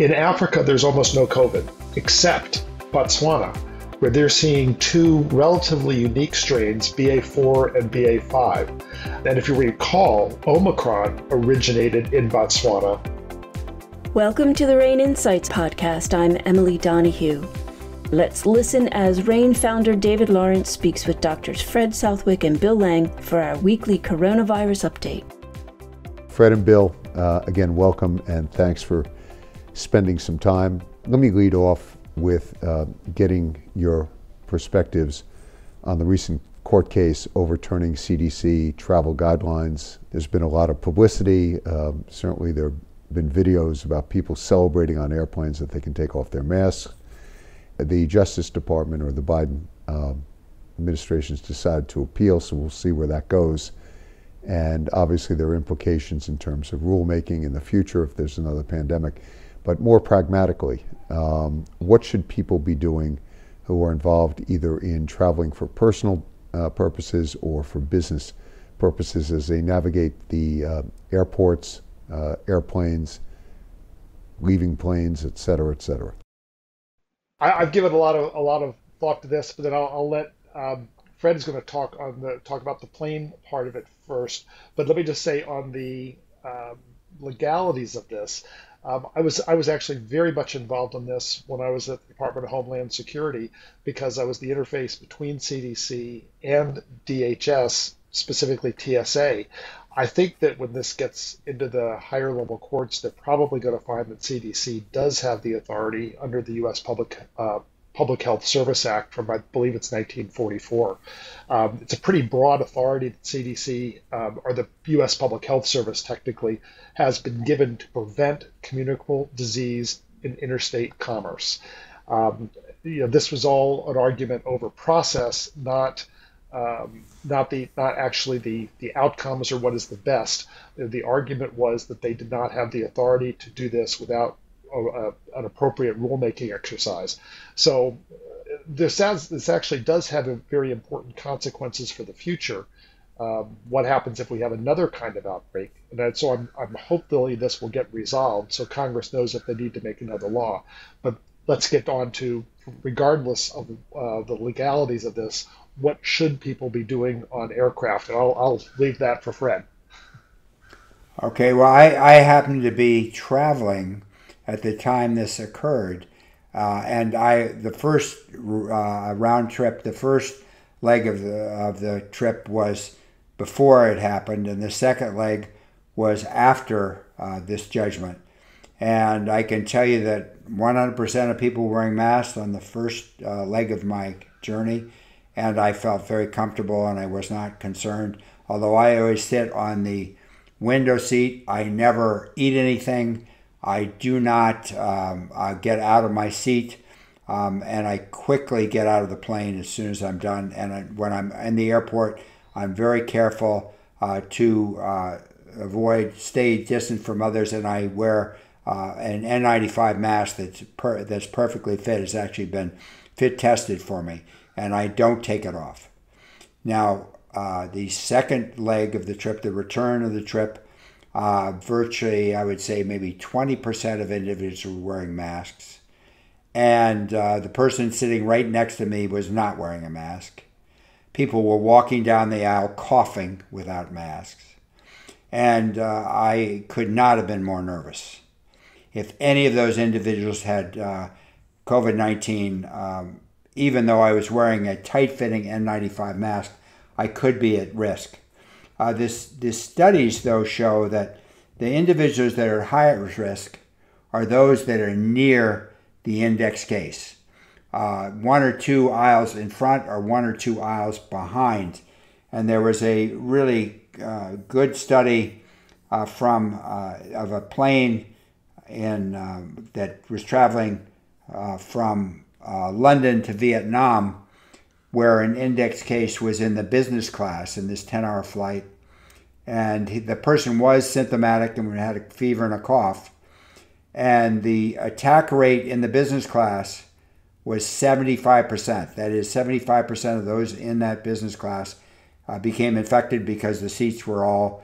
In Africa, there's almost no COVID, except Botswana, where they're seeing two relatively unique strains, BA4 and BA5. And if you recall, Omicron originated in Botswana. Welcome to the RANE Insights podcast. I'm Emily Donahue. Let's listen as RANE founder David Lawrence speaks with Drs. Fred Southwick and Bill Lang for our weekly coronavirus update. Fred and Bill, again, welcome and thanks for spending some time. Let me lead off with getting your perspectives on the recent court case overturning CDC Travel Guidelines. There's been a lot of publicity. Certainly there have been videos about people celebrating on airplanes that they can take off their masks. The Justice Department or the Biden administration's decided to appeal, so we'll see where that goes. And obviously there are implications in terms of rulemaking in the future if there's another pandemic. But more pragmatically, what should people be doing who are involved either in traveling for personal purposes or for business purposes as they navigate the airports, airplanes, leaving planes, et cetera, et cetera? I've given a lot of thought to this, but then I'll let Fred's going to talk about the plane part of it first. But let me just say on the legalities of this. I was actually very much involved in this when I was at the Department of Homeland Security because I was the interface between CDC and DHS, specifically TSA. I think that when this gets into the higher level courts, they're probably going to find that CDC does have the authority under the U.S. Public Health Service Act from, I believe it's 1944. It's a pretty broad authority that CDC, or the U.S. Public Health Service technically, has been given to prevent communicable disease in interstate commerce. This was all an argument over process, not actually the outcomes or what is the best. The argument was that they did not have the authority to do this without an appropriate rulemaking exercise. So this actually does have a very important consequences for the future. What happens if we have another kind of outbreak? And so I'm hopefully this will get resolved so Congress knows if they need to make another law. But let's get on to, regardless of the legalities of this, what should people be doing on aircraft? And I'll leave that for Fred. Okay, well, I happened to be traveling at the time this occurred, and the first round trip, the first leg of the trip was before it happened, and the second leg was after this judgment. And I can tell you that 100% of people were wearing masks on the first leg of my journey, and I felt very comfortable and I was not concerned. Although I always sit on the window seat, I never eat anything. I do not get out of my seat, and I quickly get out of the plane as soon as I'm done. And when I'm in the airport, I'm very careful to stay distant from others, and I wear an N95 mask that's perfectly fit. It's actually been fit tested for me, and I don't take it off. Now, the second leg of the trip, the return of the trip, virtually, I would say maybe 20% of individuals were wearing masks. And the person sitting right next to me was not wearing a mask. People were walking down the aisle coughing without masks. And I could not have been more nervous. If any of those individuals had COVID-19, even though I was wearing a tight-fitting N95 mask, I could be at risk. The studies, though, show that the individuals that are higher risk are those that are near the index case. 1 or 2 aisles in front or 1 or 2 aisles behind. And there was a really good study of a plane that was traveling from London to Vietnam, where an index case was in the business class in this 10-hour flight. And the person was symptomatic and had a fever and a cough. And the attack rate in the business class was 75%. That is, 75% of those in that business class became infected because the seats were all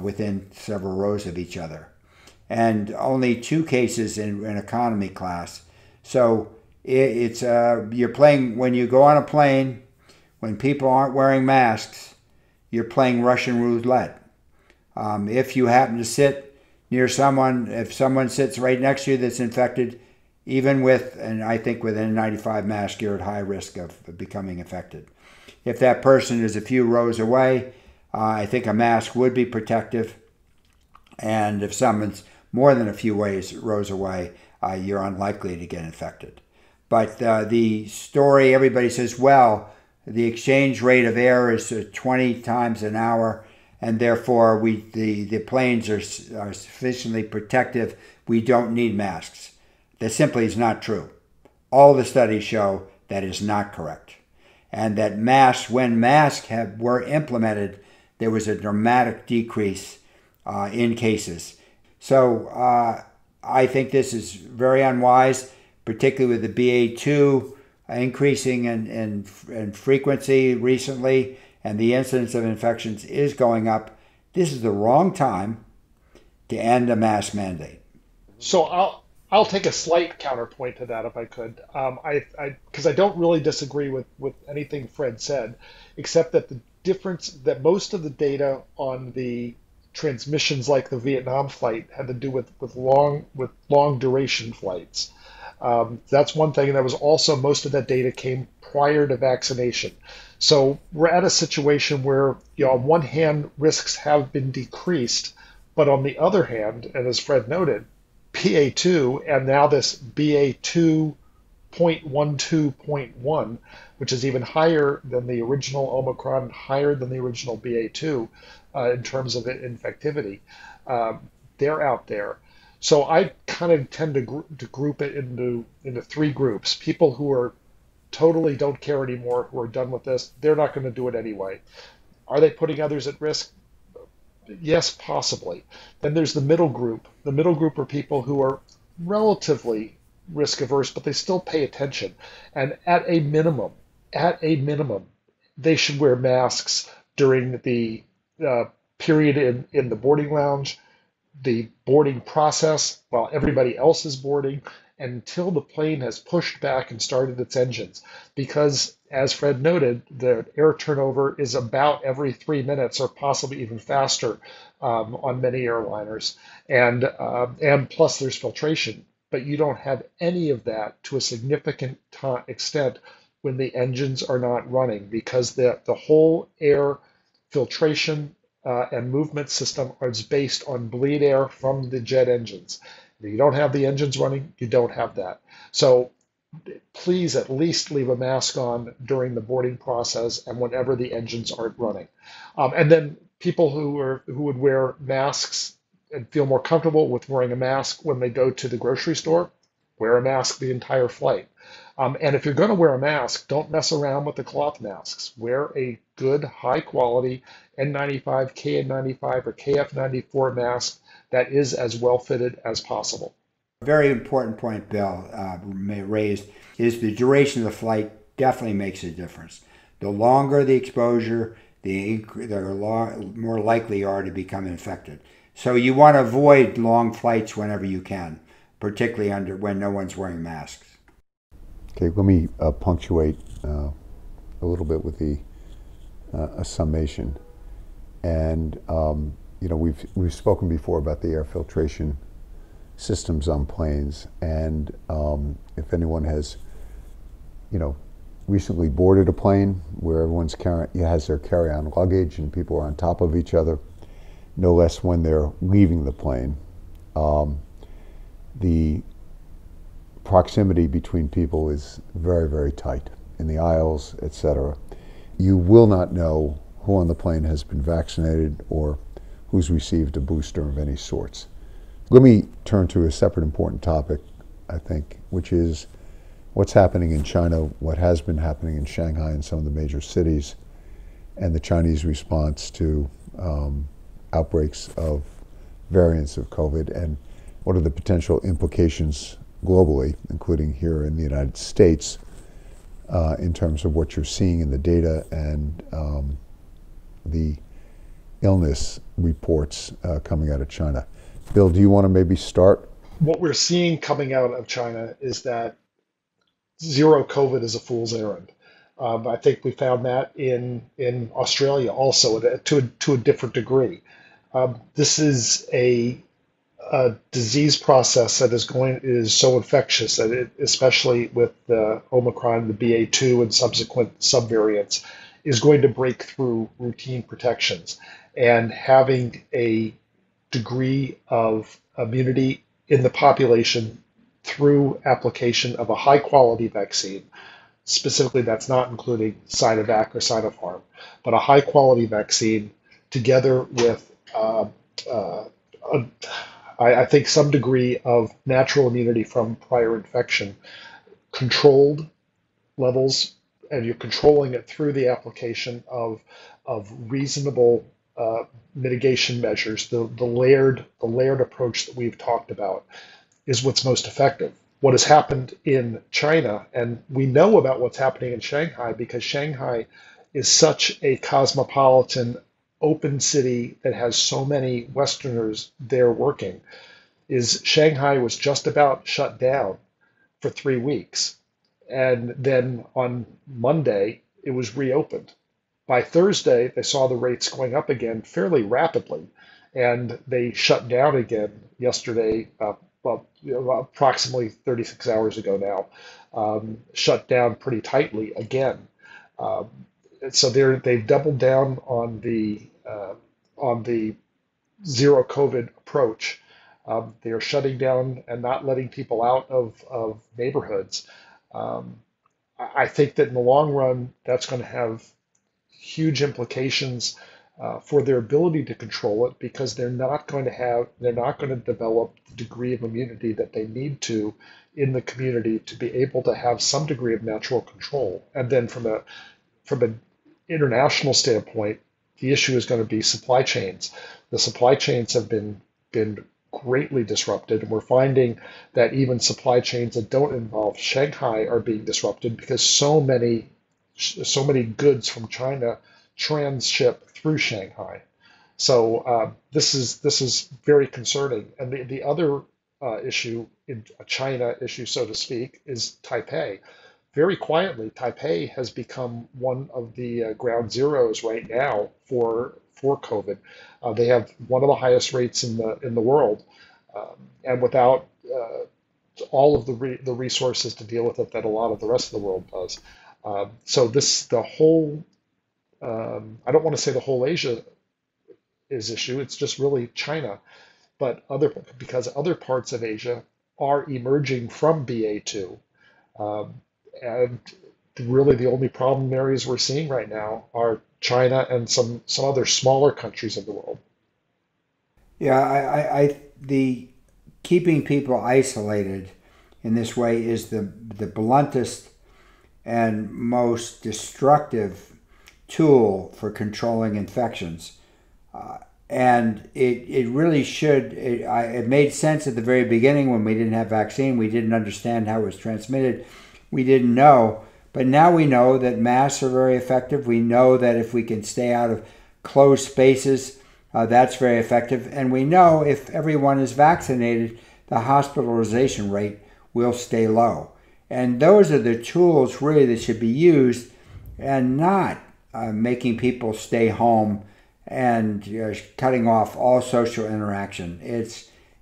within several rows of each other. and only 2 cases in economy class. So it's you're playing, when you go on a plane, when people aren't wearing masks, you're playing Russian roulette. If you happen to sit near someone, if someone sits right next to you that's infected, even with, and I think with an N95 mask, you're at high risk of becoming infected. If that person is a few rows away, I think a mask would be protective. And if someone's more than a few rows away, you're unlikely to get infected. But the story, everybody says, well, the exchange rate of air is 20 times an hour, and therefore the planes are sufficiently protective. We don't need masks. That simply is not true. All the studies show that is not correct. And that when masks were implemented, there was a dramatic decrease in cases. So I think this is very unwise, particularly with the BA2 increasing in frequency recently, and the incidence of infections is going up. This is the wrong time to end a mask mandate. So I'll take a slight counterpoint to that if I could, because I don't really disagree with anything Fred said, except that the difference that most of the data on the transmissions like the Vietnam flight had to do with long duration flights. That's one thing. And that was also, most of that data came prior to vaccination. So we're at a situation where, on one hand, risks have been decreased, but on the other hand, and as Fred noted, BA2 and now this BA2.12.1, which is even higher than the original Omicron, higher than the original BA2 in terms of infectivity, they're out there. So I kind of tend to group it into 3 groups. People who are totally don't care anymore, who are done with this, they're not going to do it anyway. Are they putting others at risk? Yes, possibly. Then there's the middle group. The middle group are people who are relatively risk averse, but they still pay attention. And at a minimum, they should wear masks during the period in the boarding lounge, the boarding process while everybody else is boarding, until the plane has pushed back and started its engines. Because, as Fred noted, the air turnover is about every 3 minutes or possibly even faster on many airliners. And plus there's filtration. But you don't have any of that to a significant extent when the engines are not running, because the whole air filtration and movement system is based on bleed air from the jet engines. If you don't have the engines running, you don't have that. So please at least leave a mask on during the boarding process and whenever the engines aren't running. And then people who would wear masks and feel more comfortable with wearing a mask when they go to the grocery store, wear a mask the entire flight. And if you're going to wear a mask, don't mess around with the cloth masks. Wear a good, high quality N95, KN95, or KF94 mask that is as well fitted as possible. A very important point Bill raised is the duration of the flight definitely makes a difference. The longer the exposure, the more likely you are to become infected. So you want to avoid long flights whenever you can, particularly when no one's wearing masks. Okay, let me punctuate a little bit with a summation. And we've spoken before about the air filtration systems on planes, and if anyone has recently boarded a plane where everyone's has their carry-on luggage and people are on top of each other, no less when they're leaving the plane, the proximity between people is very, very tight in the aisles, etc. You will not know who on the plane has been vaccinated or who's received a booster of any sorts. Let me turn to a separate important topic, I think, which is what's happening in China, what has been happening in Shanghai and some of the major cities, and the Chinese response to outbreaks of variants of COVID, and what are the potential implications globally, including here in the United States, in terms of what you're seeing in the data and the illness reports coming out of China. Bill, do you want to maybe start? What we're seeing coming out of China is that zero COVID is a fool's errand. I think we found that in Australia also to a different degree. This is a disease process that is so infectious that especially with the Omicron, the BA2, and subsequent subvariants, is going to break through routine protections. And having a degree of immunity in the population through application of a high quality vaccine, specifically that's not including Sinovac or Sinopharm, but a high quality vaccine together with uh, a, I think some degree of natural immunity from prior infection, controlled levels, and you're controlling it through the application of reasonable mitigation measures. The layered approach that we've talked about is what's most effective. What has happened in China, and we know about what's happening in Shanghai because Shanghai is such a cosmopolitan, open city that has so many Westerners there working, is Shanghai was just about shut down for 3 weeks. And then on Monday, it was reopened. By Thursday, they saw the rates going up again fairly rapidly, and they shut down again yesterday, approximately 36 hours ago now, shut down pretty tightly again. Um, so they've doubled down on the zero COVID approach. They are shutting down and not letting people out of neighborhoods. Um, I think that in the long run, that's going to have huge implications for their ability to control it because they're not going to develop the degree of immunity that they need to in the community to be able to have some degree of natural control. And then from an international standpoint, the issue is going to be supply chains. The supply chains have been greatly disrupted, and we're finding that even supply chains that don't involve Shanghai are being disrupted because so many goods from China transship through Shanghai. So this is very concerning. And the other issue, in a China issue, so to speak, is Taipei. Very quietly, Taipei has become one of the ground zeros right now for COVID. They have one of the highest rates in the world, and without all of the resources to deal with it that a lot of the rest of the world does. So the whole, I don't want to say the whole Asia is issue. It's just really China, but because other parts of Asia are emerging from BA2. Um, and really the only problem areas we're seeing right now are China and some other smaller countries in the world. Yeah, the keeping people isolated in this way is the bluntest and most destructive tool for controlling infections. And it really should, it made sense at the very beginning when we didn't have vaccine. We didn't understand how it was transmitted. We didn't know. But now we know that masks are very effective. We know that if we can stay out of closed spaces, that's very effective. And we know if everyone is vaccinated, the hospitalization rate will stay low. And those are the tools really that should be used, and not making people stay home and cutting off all social interaction.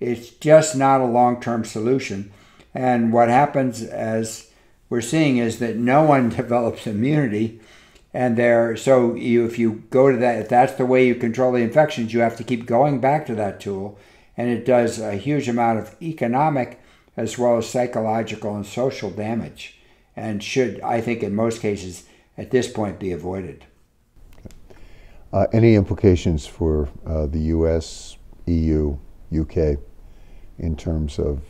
It's just not a long-term solution. And what happens, as we're seeing, is that no one develops immunity, and if you go to that, if that's the way you control the infections, you have to keep going back to that tool, and it does a huge amount of economic as well as psychological and social damage, and should, I think, in most cases at this point be avoided. Any implications for the U.S., EU, UK in terms of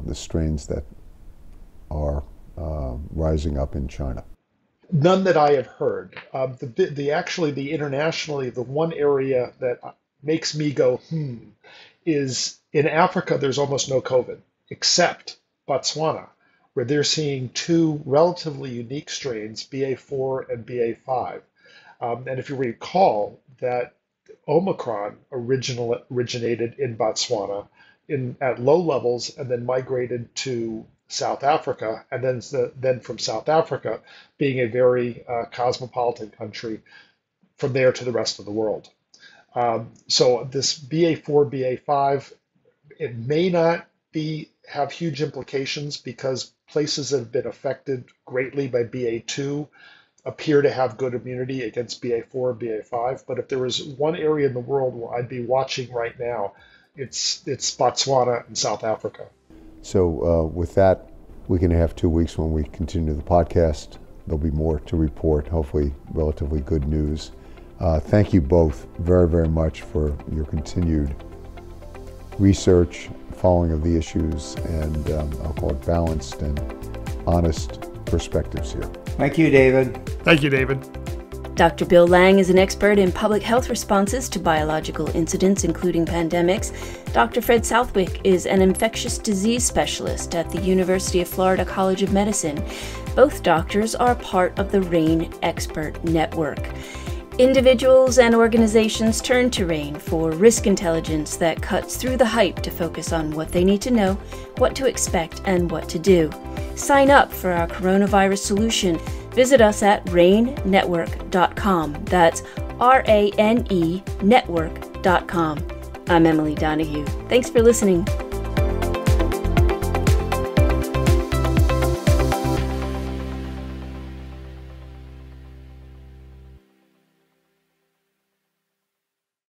the strains that are rising up in China? None that I have heard. Internationally, the one area that makes me go, is in Africa, there's almost no COVID, except Botswana, where they're seeing two relatively unique strains, BA4 and BA5. And if you recall that Omicron originated in Botswana at low levels and then migrated to South Africa, and then from South Africa, being a very cosmopolitan country, from there to the rest of the world. So this BA4, BA5, it may not have huge implications because places that have been affected greatly by BA2 appear to have good immunity against BA4 and BA5. But if there was one area in the world where I'd be watching right now, it's Botswana and South Africa. So with that, week and a half, 2 weeks when we continue the podcast, there'll be more to report, hopefully relatively good news. Thank you both very, very much for your continued research, following of the issues, and I'll call it balanced and honest perspectives here. Thank you, David. Thank you, David. Dr. Bill Lang is an expert in public health responses to biological incidents, including pandemics. Dr. Fred Southwick is an infectious disease specialist at the University of Florida College of Medicine. Both doctors are part of the RANE Expert Network. Individuals and organizations turn to RANE for risk intelligence that cuts through the hype to focus on what they need to know, what to expect, and what to do. Sign up for our coronavirus solution. Visit us at ranenetwork.com. That's RANE network.com. I'm Emily Donahue. Thanks for listening.